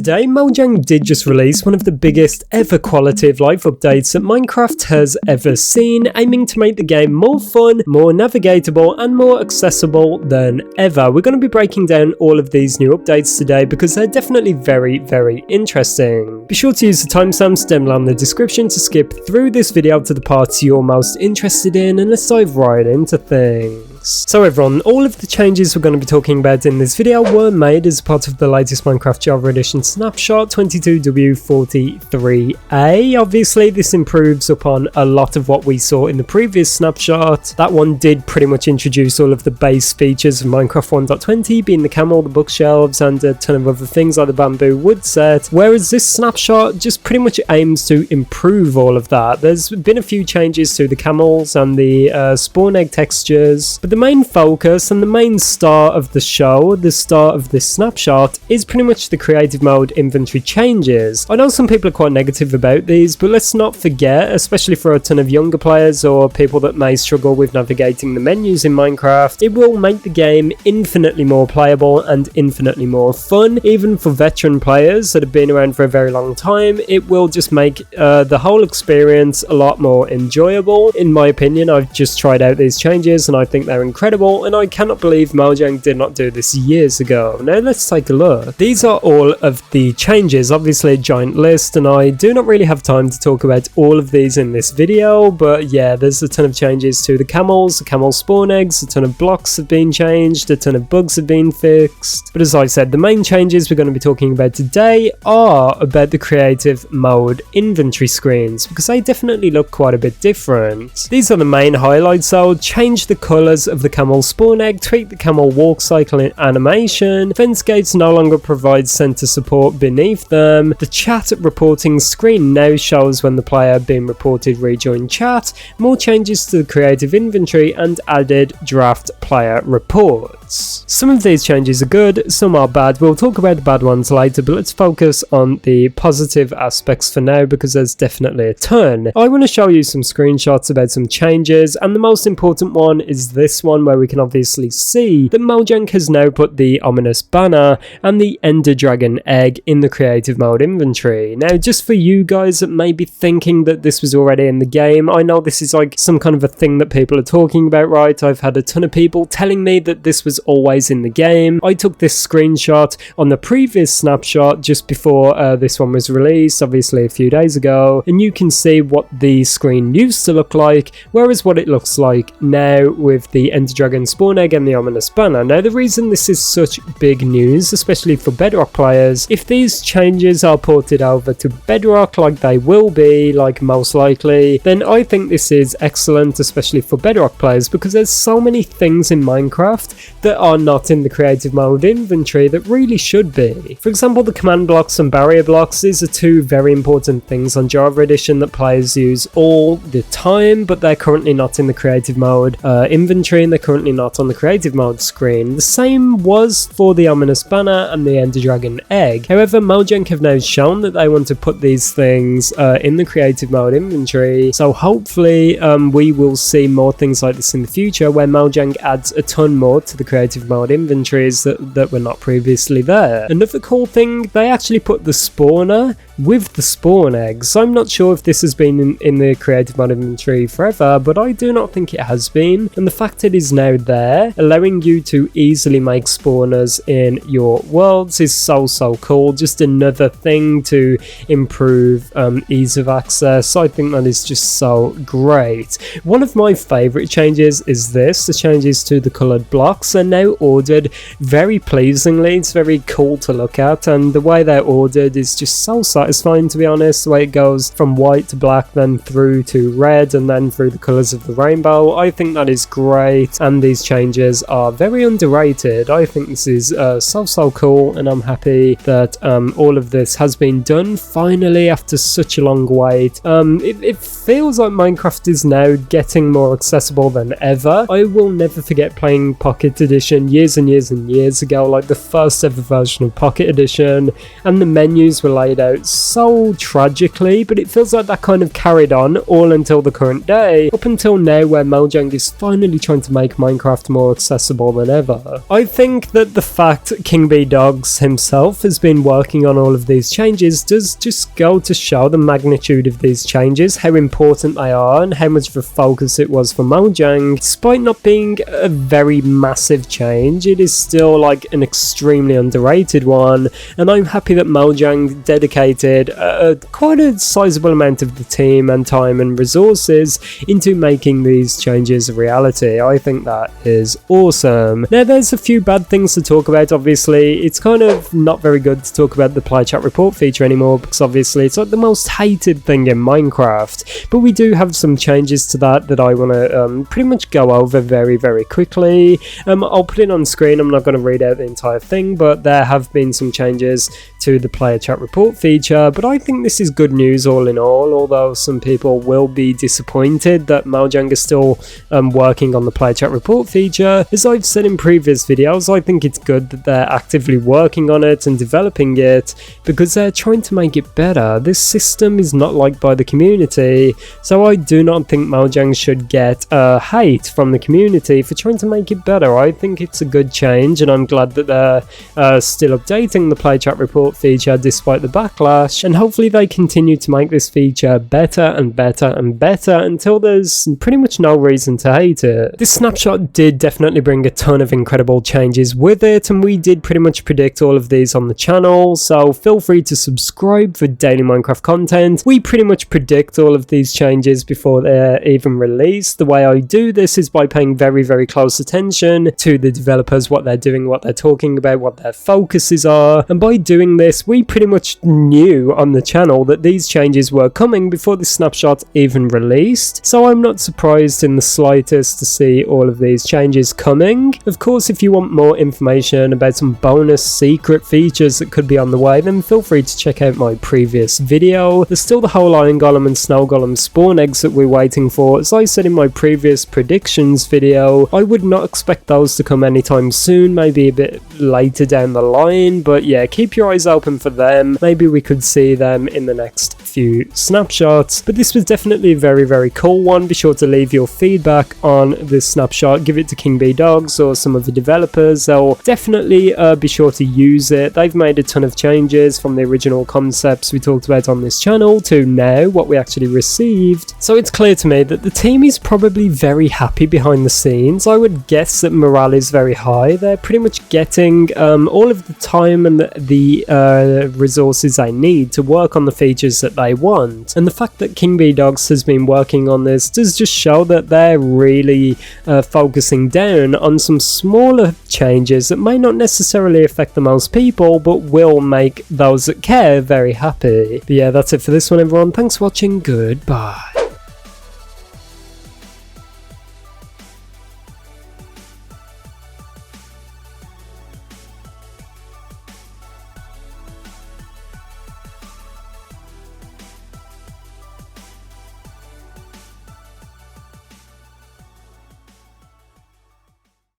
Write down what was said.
today, Mojang did just release one of the biggest ever quality of life updates that Minecraft has ever seen, aiming to make the game more fun, more navigatable, and more accessible than ever. We're going to be breaking down all of these new updates today because they're definitely very interesting. Be sure to use the timestamps down below in the description to skip through this video to the parts you're most interested in, and let's dive right into things. So everyone, all of the changes we're going to be talking about in this video were made as part of the latest Minecraft Java Edition Snapshot 22w43a. Obviously this improves upon a lot of what we saw in the previous snapshot. That one did pretty much introduce all of the base features of Minecraft 1.20, being the camel, the bookshelves, and a ton of other things like the bamboo wood set, whereas this snapshot just pretty much aims to improve all of that. There's been a few changes to the camels and the spawn egg textures, but the main focus and the main star of the show, the star of this snapshot, is pretty much the creative mode inventory changes. I know some people are quite negative about these, but let's not forget, especially for a ton of younger players or people that may struggle with navigating the menus in Minecraft, it will make the game infinitely more playable and infinitely more fun. Even for veteran players that have been around for a very long time, it will just make the whole experience a lot more enjoyable. In my opinion, I've just tried out these changes and I think they're incredible, and I cannot believe Mojang did not do this years ago. Now let's take a look. These are all of the changes, obviously a giant list, and I do not really have time to talk about all of these in this video, but yeah, there's a ton of changes to the camels, the camel spawn eggs, a ton of blocks have been changed, a ton of bugs have been fixed. But as I said, the main changes we're going to be talking about today are about the creative mode inventory screens, because they definitely look quite a bit different. These are the main highlights though. Change the colours of the camel spawn egg, tweak the camel walk cycle in animation, fence gates no longer provide center support beneath them, the chat reporting screen now shows when the player being reported rejoined chat, more changes to the creative inventory, and added draft player reports. Some of these changes are good, some are bad. We'll talk about the bad ones later, but let's focus on the positive aspects for now because there's definitely a ton. I want to show you some screenshots about some changes, and the most important one is this one where we can obviously see that Mojang has now put the ominous banner and the ender dragon egg in the creative mode inventory. Now just for you guys that may be thinking that this was already in the game, I know this is like some kind of a thing that people are talking about, right? I've had a ton of people telling me that this was always in the game. I took this screenshot on the previous snapshot just before this one was released, obviously a few days ago, and you can see what the screen used to look like, whereas what it looks like now with the ender dragon spawn egg and the ominous banner. Now the reason this is such big news, especially for Bedrock players, if these changes are ported over to Bedrock like they will be, like most likely, then I think this is excellent, especially for Bedrock players, because there's so many things in Minecraft that are not in the creative mode inventory that really should be. For example, the command blocks and barrier blocks, these are two very important things on Java Edition that players use all the time, but they're currently not in the creative mode inventory, and they're currently not on the creative mode screen. The same was for the ominous banner and the ender dragon egg. However, Mojang have now shown that they want to put these things in the creative mode inventory, so hopefully we will see more things like this in the future where Mojang adds a ton more to the creative mode inventories that were not previously there. Another cool thing, they actually put the spawner with the spawn eggs. I'm not sure if this has been in the creative mode inventory forever, but I do not think it has been, and the fact it is now there, allowing you to easily make spawners in your worlds is so cool. Just another thing to improve ease of access. I think that is just so great. One of my favorite changes is this, the changes to the colored blocks are now ordered very pleasingly. It's very cool to look at, and the way they're ordered is just so satisfying, to be honest. The way it goes from white to black, then through to red, and then through the colors of the rainbow. I think that is great, and these changes are very underrated. I think this is so cool, and I'm happy that all of this has been done finally after such a long wait. It feels like Minecraft is now getting more accessible than ever. I will never forget playing Pocket Edition years and years ago, like the first ever version of Pocket Edition, and the menus were laid out so tragically, but it feels like that kind of carried on all until the current day, up until now where Mojang is finally trying to make Minecraft more accessible than ever. I think that the fact King B Dogs himself has been working on all of these changes does just go to show the magnitude of these changes, how important they are, and how much of a focus it was for Mojang. Despite not being a very massive change, it is still like an extremely underrated one, and I'm happy that Mojang dedicated quite a sizable amount of the team and time and resources into making these changes a reality. I think that is awesome. Now there's a few bad things to talk about. Obviously it's kind of not very good to talk about the play chat report feature anymore, because obviously it's like the most hated thing in Minecraft, but we do have some changes to that I want to pretty much go over very quickly. I'll put it on screen. I'm not going to read out the entire thing, but there have been some changes to the player chat report feature, but I think this is good news all in all, although some people will be disappointed that Mojang is still working on the player chat report feature. As I've said in previous videos, I think it's good that they're actively working on it and developing it, because they're trying to make it better. This system is not liked by the community, so I do not think Mojang should get hate from the community for trying to make it better. I think it's a good change, and I'm glad that they're still updating the play chat report feature despite the backlash, and hopefully they continue to make this feature better and better and better until there's pretty much no reason to hate it. This snapshot did definitely bring a ton of incredible changes with it, and we did pretty much predict all of these on the channel, so feel free to subscribe for daily Minecraft content. We pretty much predict all of these changes before they're even released. The way I do this is by paying very close attention to the developers, what they're doing, what they're talking about, what their focuses are, and by doing this we pretty much knew on the channel that these changes were coming before the snapshot even released, so I'm not surprised in the slightest to see all of these changes coming. Of course, if you want more information about some bonus secret features that could be on the way, then feel free to check out my previous video. There's still the whole iron golem and snow golem spawn eggs that we're waiting for. As I said in my previous predictions video, I would not expect those to come anytime soon, maybe a bit later down the line, but yeah, keep your eyes open for them. Maybe we could see them in the next few snapshots, but this was definitely a very cool one. Be sure to leave your feedback on this snapshot, give it to King B Dogs or some of the developers. They'll definitely be sure to use it. They've made a ton of changes from the original concepts we talked about on this channel to now what we actually received, so it's clear to me that the team is probably very happy behind the scenes. I would guess that morale is very high. They're pretty much getting all of the time and the resources they need to work on the features that they want, and the fact that King B Dogs has been working on this does just show that they're really focusing down on some smaller changes that may not necessarily affect the most people, but will make those that care very happy. But yeah, that's it for this one everyone. Thanks for watching. Goodbye.